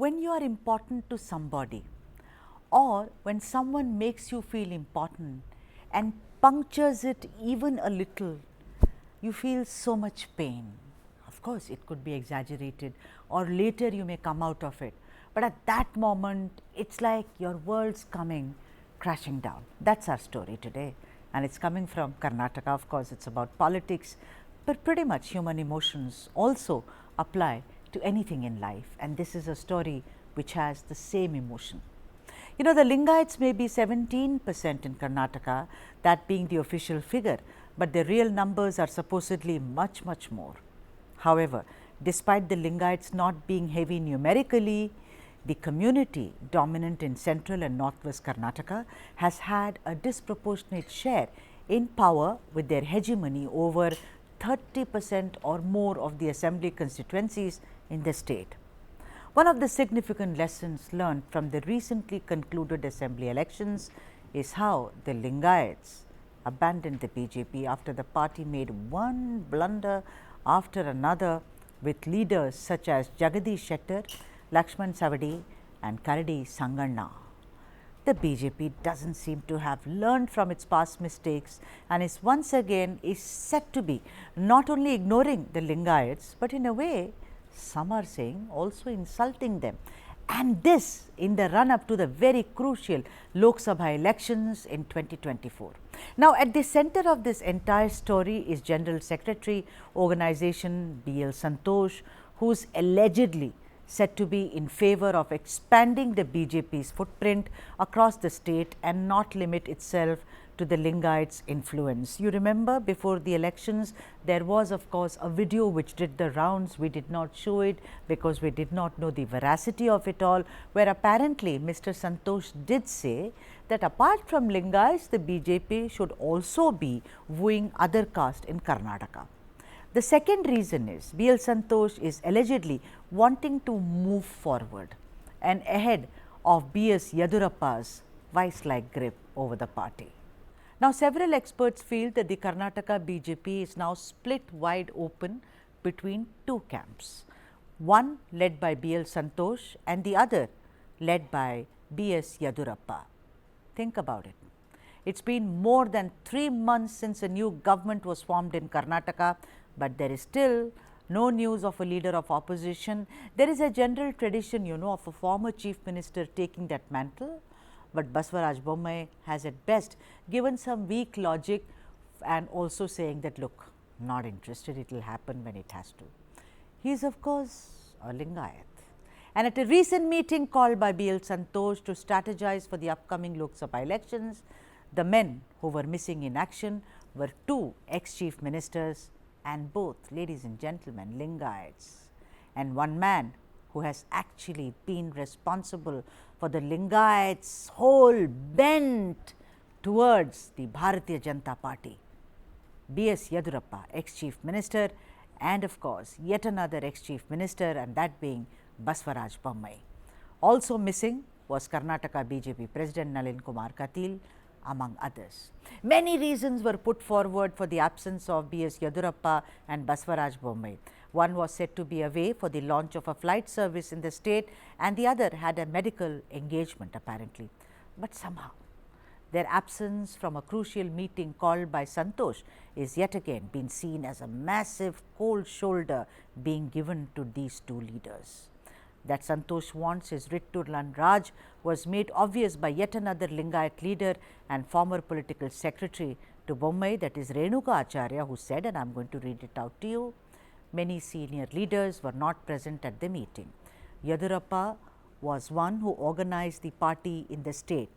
when you are important to somebody or when someone makes you feel important and punctures it even a little, you feel so much pain. Of course, it could be exaggerated or later you may come out of it, but at that moment it's like your world's coming crashing down. That's our story today, and it's coming from Karnataka. Of course, it's about politics, but pretty much human emotions also apply to anything in life, and this is a story which has the same emotion. You know, the Lingayats may be 17% in Karnataka, that being the official figure, but the real numbers are supposedly much, much more. However, despite the Lingayats not being heavy numerically, the community dominant in central and northwest Karnataka has had a disproportionate share in power, with their hegemony over 30% or more of the assembly constituencies in the state. One of the significant lessons learned from the recently concluded assembly elections is how the Lingayats abandoned the BJP after the party made one blunder after another, with leaders such as Jagadish Shettar, Lakshman Savadi and Karadi Sanganna. The BJP doesn't seem to have learned from its past mistakes and is once again said to be not only ignoring the Lingayats, but in a way some are saying also insulting them, and this in the run up to the very crucial Lok Sabha elections in 2024. Now, at the center of this entire story is General Secretary Organization B L Santhosh, who is allegedly said to be in favor of expanding the BJP's footprint across the state and not limit itself to the Lingayats' influence. You remember, before the elections there was of course a video which did the rounds. We did not show it because we did not know the veracity of it all, where apparently Mr. Santhosh did say that apart from Lingayats, the BJP should also be wooing other castes in Karnataka. The second reason is B L Santhosh is allegedly wanting to move forward and ahead of B S Yediyurappa's vice-like grip over the party. Now, several experts feel that the Karnataka BJP is now split wide open between two camps, one led by B L Santhosh and the other led by B S Yediyurappa. Think about it. It's been more than 3 months since a new government was formed in Karnataka, but there is still no news of a leader of opposition. There is a general tradition, you know, of a former chief minister taking that mantle, but Basavaraj Bommai has at best given some weak logic and also saying that, look, not interested, it will happen when it has to. He is of course a Lingayat. And at a recent meeting called by B L Santhosh to strategize for the upcoming Lok Sabha elections, the men who were missing in action were two ex-chief ministers and both, ladies and gentlemen, Lingayats, and one man who has actually been responsible for the Lingayats' whole bent towards the Bharatiya Janata Party, B S Yediyurappa, ex-chief minister, and of course yet another ex-chief minister, and that being Basavaraj Bommai. Also missing was Karnataka BJP President Nalin Kumar Kateel, among others. Many reasons were put forward for the absence of B S Yediyurappa and Basavaraj Bommai. One was said to be away for the launch of a flight service in the state, and the other had a medical engagement apparently. But somehow their absence from a crucial meeting called by Santhosh is yet again been seen as a massive cold shoulder being given to these two leaders. That Santhosh wants his writ to run Raj was made obvious by yet another Lingayat leader and former political secretary to Bommai, that is Renuka Acharya, who said, and I am going to read it out to you, many senior leaders were not present at the meeting. Yediyurappa was one who organized the party in the state.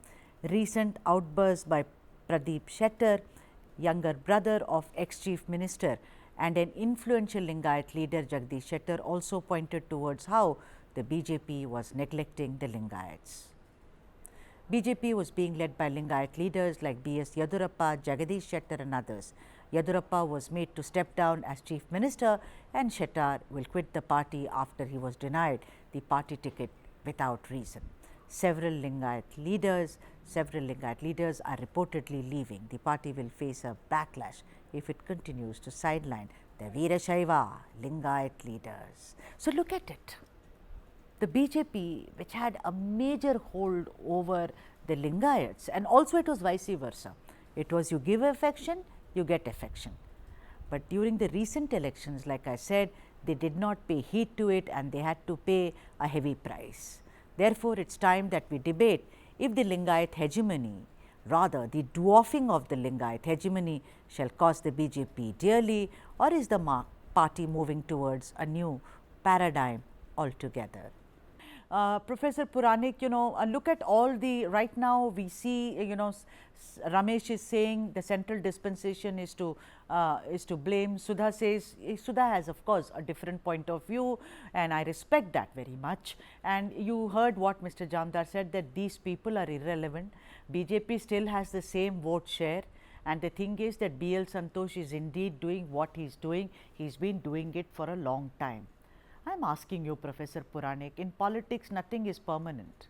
Recent outbursts by Pradeep Shettar, younger brother of ex-chief minister and an influential Lingayat leader Jagadish Shettar, also pointed towards how the BJP was neglecting the Lingayats. BJP was being led by Lingayat leaders like B S Yediyurappa, Jagadish Shettar and others. Yediyurappa was made to step down as chief minister, and Shettar will quit the party after he was denied the party ticket without reason. Several Lingayat leaders are reportedly leaving. The party will face a backlash if it continues to sideline the Veerashaiva Lingayat leaders. So look at it. the BJP, which had a major hold over the Lingayats, and also it was vice versa. It was you give affection, you get affection. But during the recent elections, like I said, they did not pay heed to it and they had to pay a heavy price. Therefore, it is time that we debate if the Lingayat hegemony, rather the dwarfing of the Lingayat hegemony, shall cost the BJP dearly, or is the party moving towards a new paradigm altogether. Professor Puranik, look at all the, right now we see, Ramesh is saying the central dispensation is to blame. Sudha says, Sudha has of course a different point of view and I respect that very much. And you heard what Mr. Jaamdar said, that these people are irrelevant. BJP still has the same vote share. And the thing is that B L Santhosh is indeed doing what he is doing. He has been doing it for a long time. I am asking you, Professor Puranik, in politics nothing is permanent.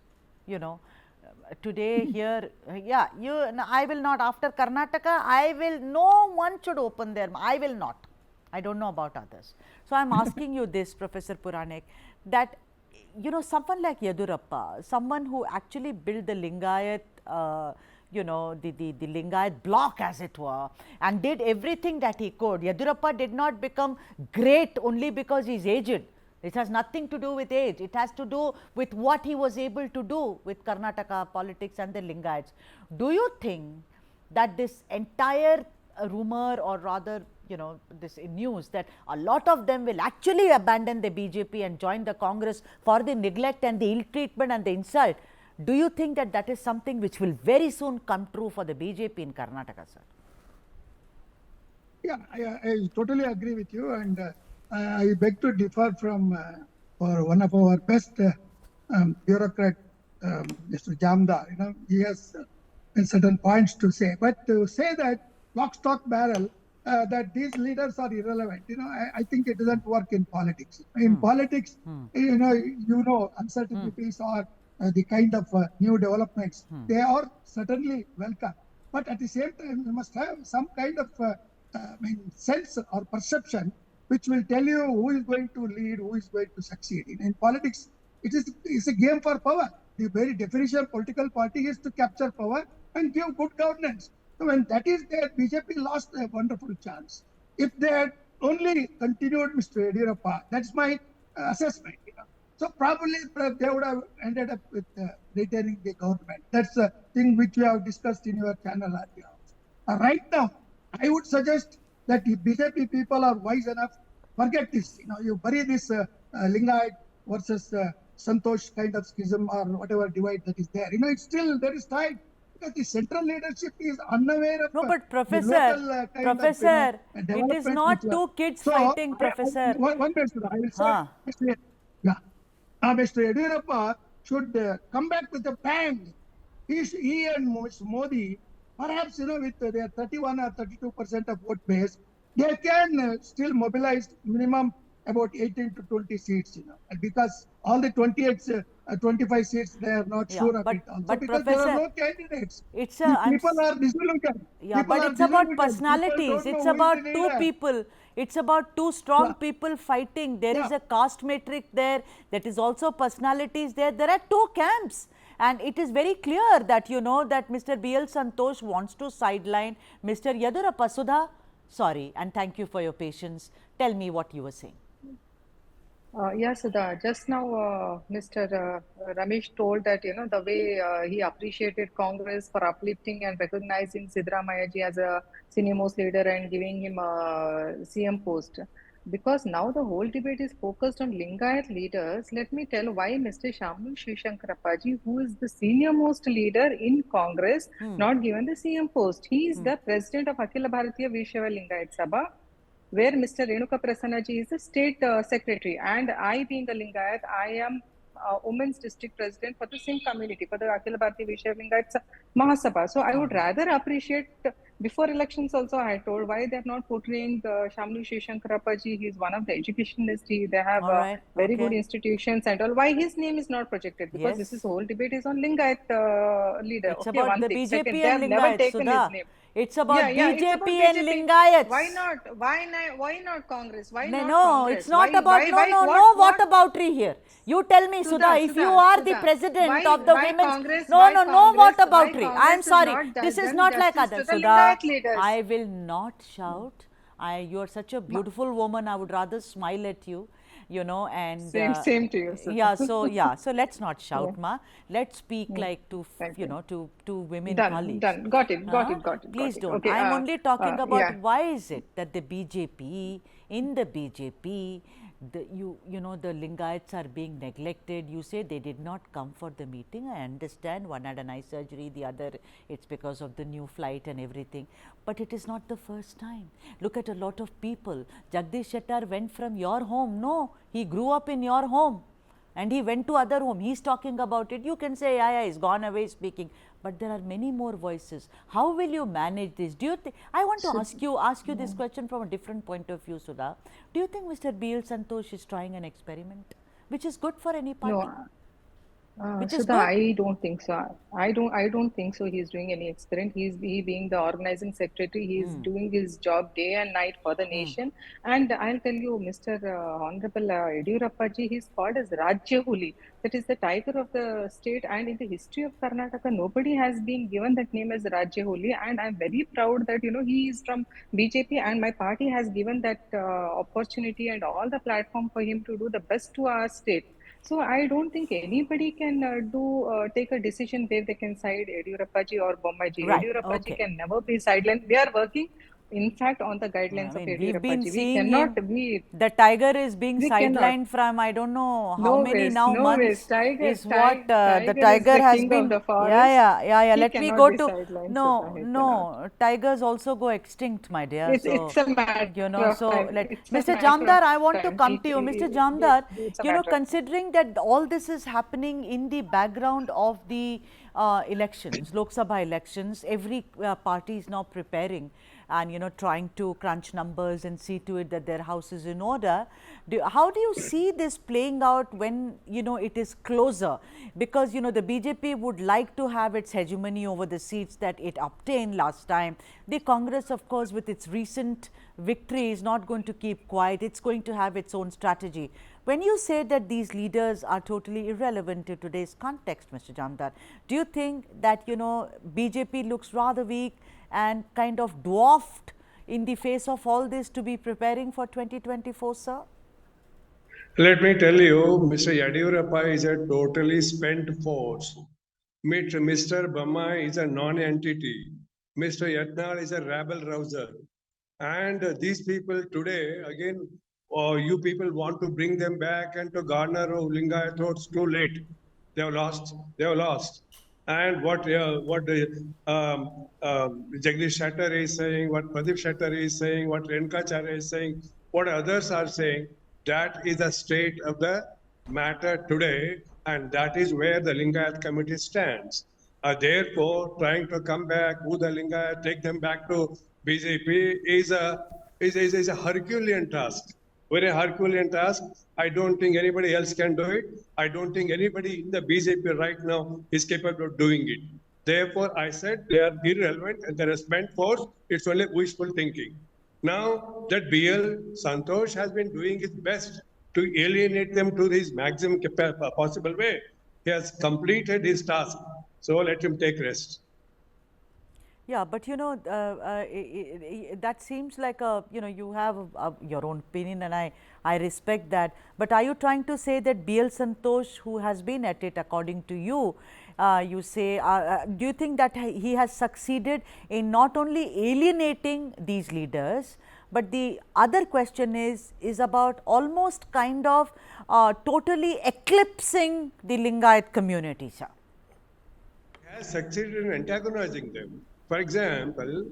Today here, I will not, after Karnataka, no one should open their mouth, I will not. I do not know about others. So, I am asking you this, Professor Puranik, that someone like Yediyurappa, someone who actually built the Lingayat, the Lingayat block as it were, and did everything that he could. Yediyurappa did not become great only because he is aged. It has nothing to do with age. It has to do with what he was able to do with Karnataka politics and the Lingayats. Do you think that this entire rumor, or rather, this news that a lot of them will actually abandon the BJP and join the Congress for the neglect and the ill treatment and the insult, do you think that that is something which will very soon come true for the BJP in Karnataka, sir? Yeah, I totally agree with you, and I beg to differ from one of our best bureaucrat, Mr. Jaamdar. He has certain points to say, but to say that lock, stock, barrel, that these leaders are irrelevant, I think it doesn't work in politics. In politics, uncertainties or the kind of new developments, they are certainly welcome. But at the same time, you must have some kind of sense or perception which will tell you who is going to lead, who is going to succeed. In politics, it's a game for power. The very definition of political party is to capture power and give good governance. So when that is there, BJP lost a wonderful chance. If they had only continued Mr. Yediyurappa, that's my assessment. So probably they would have ended up with retaining the government. That's a thing which we have discussed in your channel earlier. Right now, I would suggest that if BJP people are wise enough, forget this. You bury this Lingayat versus Santhosh kind of schism or whatever divide that is there. It's still, there is time. Because the central leadership is unaware of Professor, it is not two kids fighting, Professor. One minute, I will say, Mr. Yediyurappa should come back with a bang. He and Modi, perhaps with their 31 or 32% of vote base, they can still mobilize minimum about 18 to 20 seats. Because all the 25 seats, they are not sure of it. Also but because Professor, there are no candidates. It's people are disillusioned. Yeah, but it's about personalities. It's about two people. It's about two strong people fighting. There is a caste matrix there. That is also personalities there. There are two camps. And it is very clear that that Mr. B L Santhosh wants to sideline Mr. Yediyurappa. Sudha, sorry, and thank you for your patience. Tell me what you were saying. Yes, Sudha. Just now, Mr. Ramesh told that, the way he appreciated Congress for uplifting and recognizing Sidramaya as a senior most leader and giving him a CM post. Because now the whole debate is focused on Lingayat leaders, let me tell why Mr. Shambu Shishankarappaji, who is the senior most leader in Congress, not given the CM post. He is the president of Akhila Bharatiya Vishwa Lingayat Sabha, where Mr. Renuka Prasannaji is the state secretary, and I, being a Lingayat, I am women's district president for the same community, for the Akhila Bharatiya Vishwa Lingayat Mahasabha. So I would rather appreciate, before elections also I told why they are not portraying Shamli Shishankarappaji. He is one of the educationists. They have very good institutions and all. Why his name is not projected? Because this is whole debate is on Lingayat leader. It's about the BJP and Lingayat, Sudha. It's about it's about BJP and BJP. Lingayats. Why not? Why not Congress? Why No, not no, Congress? it's not about, no whataboutery here. You tell me, Sudha, if you are the president of the women's, no whataboutery. I am sorry, this is not like others. Sudha, I will not shout. You are such a beautiful woman, I would rather smile at you, and same to you, Sudha. So let's not shout, ma. Let's speak like to to women colleagues. Done. Got it. Please don't. Okay, I'm only talking about why is it that the BJP, in the BJP, the Lingayats are being neglected. You say they did not come for the meeting. I understand, one had an eye surgery, the other it's because of the new flight and everything, but it is not the first time. Look at a lot of people. Jagdish Shettar went from your home. No, he grew up in your home and he went to other home. He's talking about it. You can say, yeah, he's gone away speaking, but there are many more voices. How will you manage this? Do you think, I want to ask you this question from a different point of view, Sudha. Do you think Mr. B L Santhosh is trying an experiment, which is good for any party? Which is Sudha, good? I don't think so. I don't think so. He's doing any experiment. He being the organizing secretary, he's doing his job day and night for the nation. And I'll tell you, Mr. Honorable Yediyurappa ji, he's called as Rajya Huli. That is the tiger of the state. And in the history of Karnataka, nobody has been given that name as Rajya Huli. And I'm very proud that he is from BJP, and my party has given that opportunity and all the platform for him to do the best to our state. So I don't think anybody can take a decision where they can side Yediyurappa ji or Bommai ji. Right. Yediyurappa ji can never be sidelined. We are working, in fact, on the guidelines of Yediyurappa ji. We cannot. The tiger is being sidelined from I don't know how many months. The tiger has been. Yeah. Let me go to. No. Tigers also go extinct, my dear. It's a matter. Mr. Jaamdar, I want to come to you, Mr. Jaamdar. Considering that all this is happening in the background of the elections, Lok Sabha elections, every party is now preparing and trying to crunch numbers and see to it that their house is in order. How do you see this playing out when it is closer? Because the BJP would like to have its hegemony over the seats that it obtained last time. The Congress, of course, with its recent victory, is not going to keep quiet. It's going to have its own strategy. When you say that these leaders are totally irrelevant to today's context, Mr. Jaamdar, do you think that BJP looks rather weak and kind of dwarfed in the face of all this to be preparing for 2024, sir? Let me tell you, Mr. Yediyurappa is a totally spent force. Mr. Bommai is a non-entity. Mr. Yatnal is a rabble-rouser. And these people today, again, you people want to bring them back and to garner Lingayat votes. Too late. They have lost. And what Jagdish Shettar is saying, what Pradeep Shettar is saying, what Renkacharya is saying, what others are saying, that is the state of the matter today, and that is where the Lingayat committee stands. Therefore, trying to come back, who the Lingayat, take them back to BJP is a Herculean task. Very Herculean task. I don't think anybody else can do it. I don't think anybody in the BJP right now is capable of doing it. Therefore, I said they are irrelevant and they are spent force. It's only wishful thinking. Now that B L Santhosh has been doing his best to alienate them to his maximum possible way. He has completed his task. So let him take rest. Yeah, but that seems like you have your own opinion, and I respect that. But are you trying to say that B L Santhosh, who has been at it according to you, you say, do you think that he has succeeded in not only alienating these leaders, but the other question is about almost kind of totally eclipsing the Lingayat community, sir? He has succeeded in antagonizing them. For example,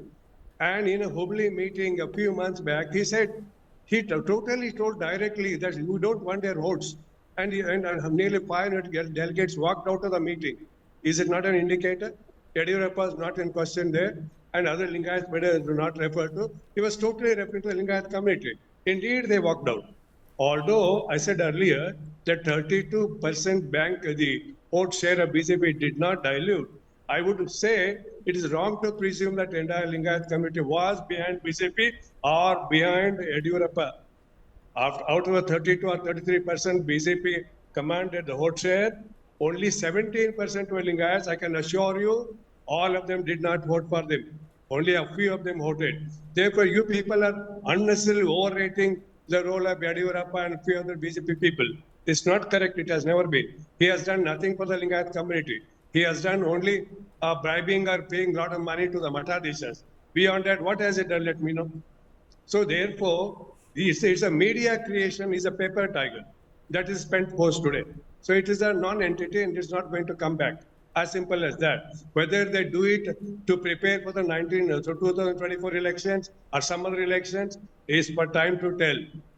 and in a Hubli meeting a few months back, he said, he totally told directly that you don't want their votes. And nearly 500 delegates walked out of the meeting. Is it not an indicator? Yediyurappa is not in question there, and other Lingayat leaders do not refer to. He was totally referring to the Lingayat community. Indeed, they walked out. Although I said earlier that 32% bank, the vote share of BJP did not dilute, I would say it is wrong to presume that the entire Lingayat community was behind BJP or behind Yediyurappa. Out of the 32 or 33% BJP commanded the vote share, only 17% were Lingayats. I can assure you, all of them did not vote for them. Only a few of them voted. Therefore, you people are unnecessarily overrating the role of Yediyurappa and a few other BJP people. It's not correct. It has never been. He has done nothing for the Lingayat community. He has done only bribing or paying a lot of money to the Matadishas. Beyond that, what has it done? Let me know. So therefore, it's a media creation, is a paper tiger that is spent post today. So it is a non-entity and it's not going to come back. As simple as that. Whether they do it to prepare for the 2024 elections or some other elections is for time to tell.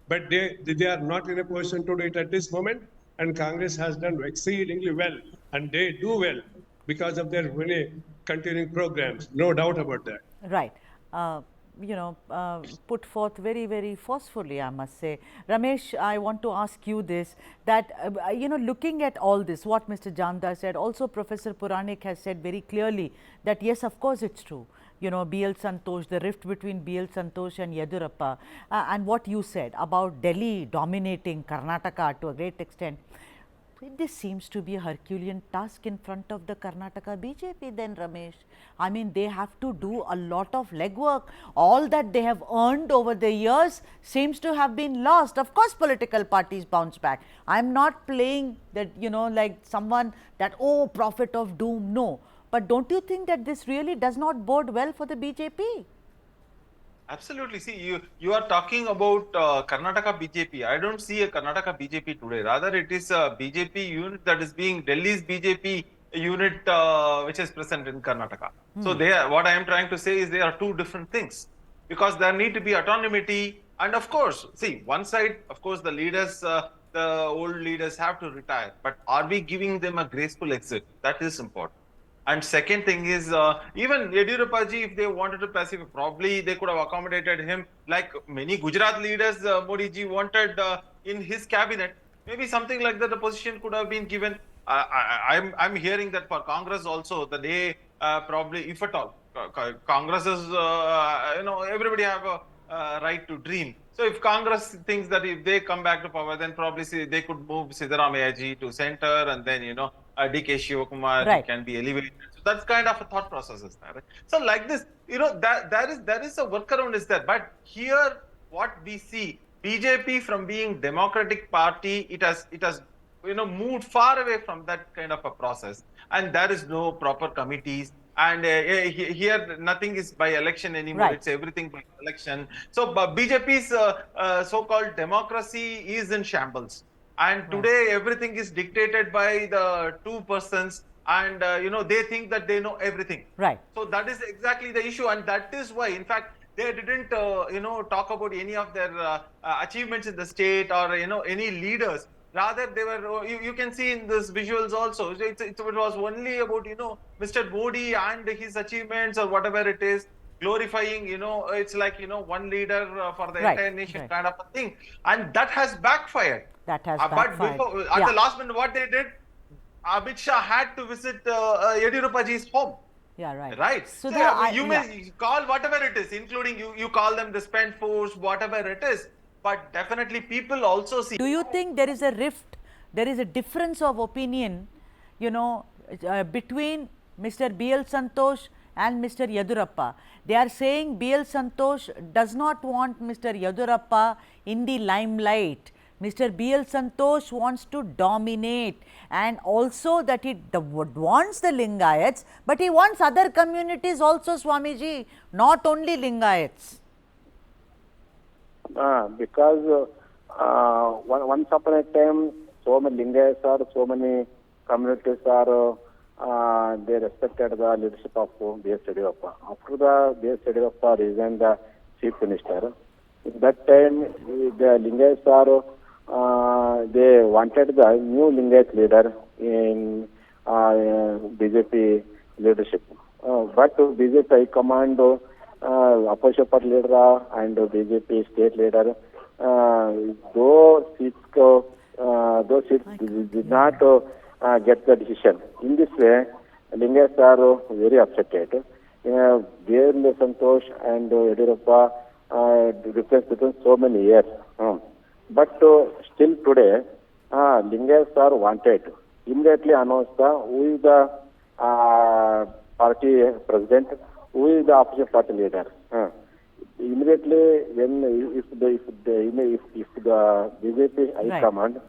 But they are not in a position to do it at this moment. And Congress has done exceedingly well. And they do well because of their many continuing programs. No doubt about that. Right. Put forth very, very forcefully, I must say. Ramesh, I want to ask you this, that, looking at all this, what Mr. Jaamdar said, also Professor Puranik has said very clearly that, yes, of course, it's true. B L Santhosh, the rift between B L Santhosh and Yediyurappa, and what you said about Delhi dominating Karnataka to a great extent. This seems to be a Herculean task in front of the Karnataka BJP then, Ramesh. I mean, they have to do a lot of legwork. All that they have earned over the years seems to have been lost. Of course, political parties bounce back. I'm not playing that, like someone that, oh, prophet of doom. No. But don't you think that this really does not bode well for the BJP? Absolutely. See, you are talking about Karnataka BJP. I don't see a Karnataka BJP today. Rather, it is a BJP unit that is being Delhi's BJP unit, which is present in Karnataka. So what I am trying to say is there are two different things, because there need to be autonomy. And of course, see, one side, of course, the leaders, the old leaders have to retire. But are we giving them a graceful exit? That is important. And second thing is, even Yediyurappa ji, if they wanted to pacify, probably they could have accommodated him like many Gujarat leaders Modi ji wanted in his cabinet. Maybe something like that, the position could have been given. I'm hearing that for Congress also, the day probably, if at all, Congress is, everybody have a right to dream. So if Congress thinks that if they come back to power, then probably they could move Sidelining ji to center, and then, DK Shivakumar can be elevated. So that's kind of a thought process is there. Right? So like this, there is a workaround is there. But here, what we see, BJP from being democratic party, it has moved far away from that kind of a process, and there is no proper committees. And here nothing is by election anymore. Right. It's everything by election. So BJP's so-called democracy is in shambles. And today everything is dictated by the two persons, and they think that they know everything. Right. So that is exactly the issue, and that is why, in fact, they didn't talk about any of their achievements in the state or any leaders. Rather, they were, you can see in this visuals also, it was only about, Mr. Bode and his achievements or whatever it is, glorifying, it's like, one leader for the entire nation kind of a thing. And that has backfired. That has backfired. But at the last minute, what they did, Amit Shah had to visit Yediyurappa ji's home. Yeah, right. Right. So you may call whatever it is, including you call them the spent force, whatever it is. But definitely people also see. Do you think there is a rift, there is a difference of opinion, between Mr. B L Santhosh and Mr. Yediyurappa? They are saying B L Santhosh does not want Mr. Yediyurappa in the limelight. Mr. B L Santhosh wants to dominate, and also that he wants the Lingayats, but he wants other communities also, Swamiji, not only Lingayats. Because once upon a time, so many Lingayats are, so many communities are, they respected the leadership of B S Yediyurappa. After the B S Yediyurappa resigned the chief minister, at that time the Lingayats are, they wanted the new Lingayat leader in BJP leadership. But BJP High Command, opposition party leader and BJP state leader, those seats did not get the decision. In this way, Lingayats are very affected. B L Santhosh and Yediyurappa difference between so many years. But still today, Lingayats are wanted. Immediately announced who is the party president, who is the opposition party leader. Immediately, when if the BJP High Command,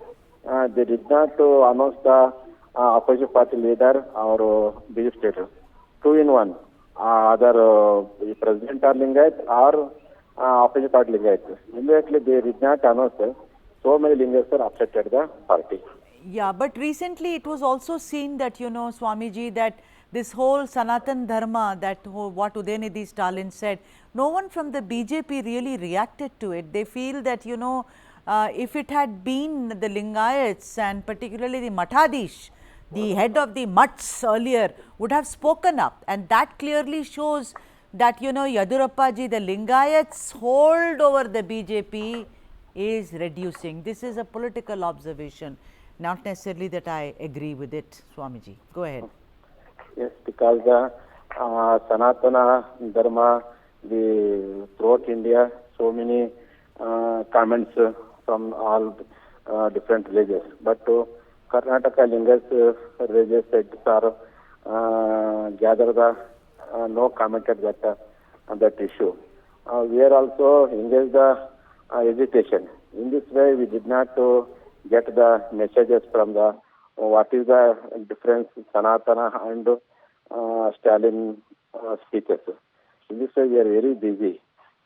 they did not announce the opposition party leader or BJP status. 2 in 1. Either president or Lingayat or opposition party Lingayat. Immediately they did not announce. So many Lingayats are affected the party. Yeah, but recently it was also seen that, Swamiji, that this whole Sanatan Dharma, that what Udayanidhi Stalin said, no one from the BJP really reacted to it. They feel that, if it had been the Lingayats and particularly the Mathadish, the head of the Mats earlier would have spoken up, and that clearly shows that, Yediyurappa ji, the Lingayats hold over the BJP is reducing. This is a political observation, not necessarily that I agree with it. Swamiji, go ahead. Yes, because the Sanatana Dharma, throughout India, so many comments from all different religions. But Karnataka Lingayats religious sects are gathered no commented on that issue. We are also engaged hesitation. In this way, we did not get the messages from the what is the difference Sanatana and Stalin speeches. In this way, we are very busy.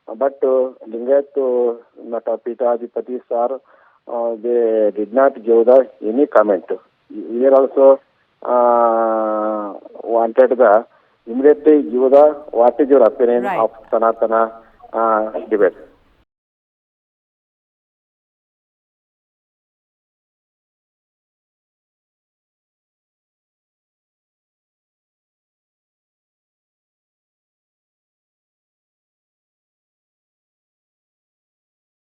But Lingayat Natapita Adhipatis are they did not give any comment. We are also wanted the immediately give what is your opinion of Sanatana debate.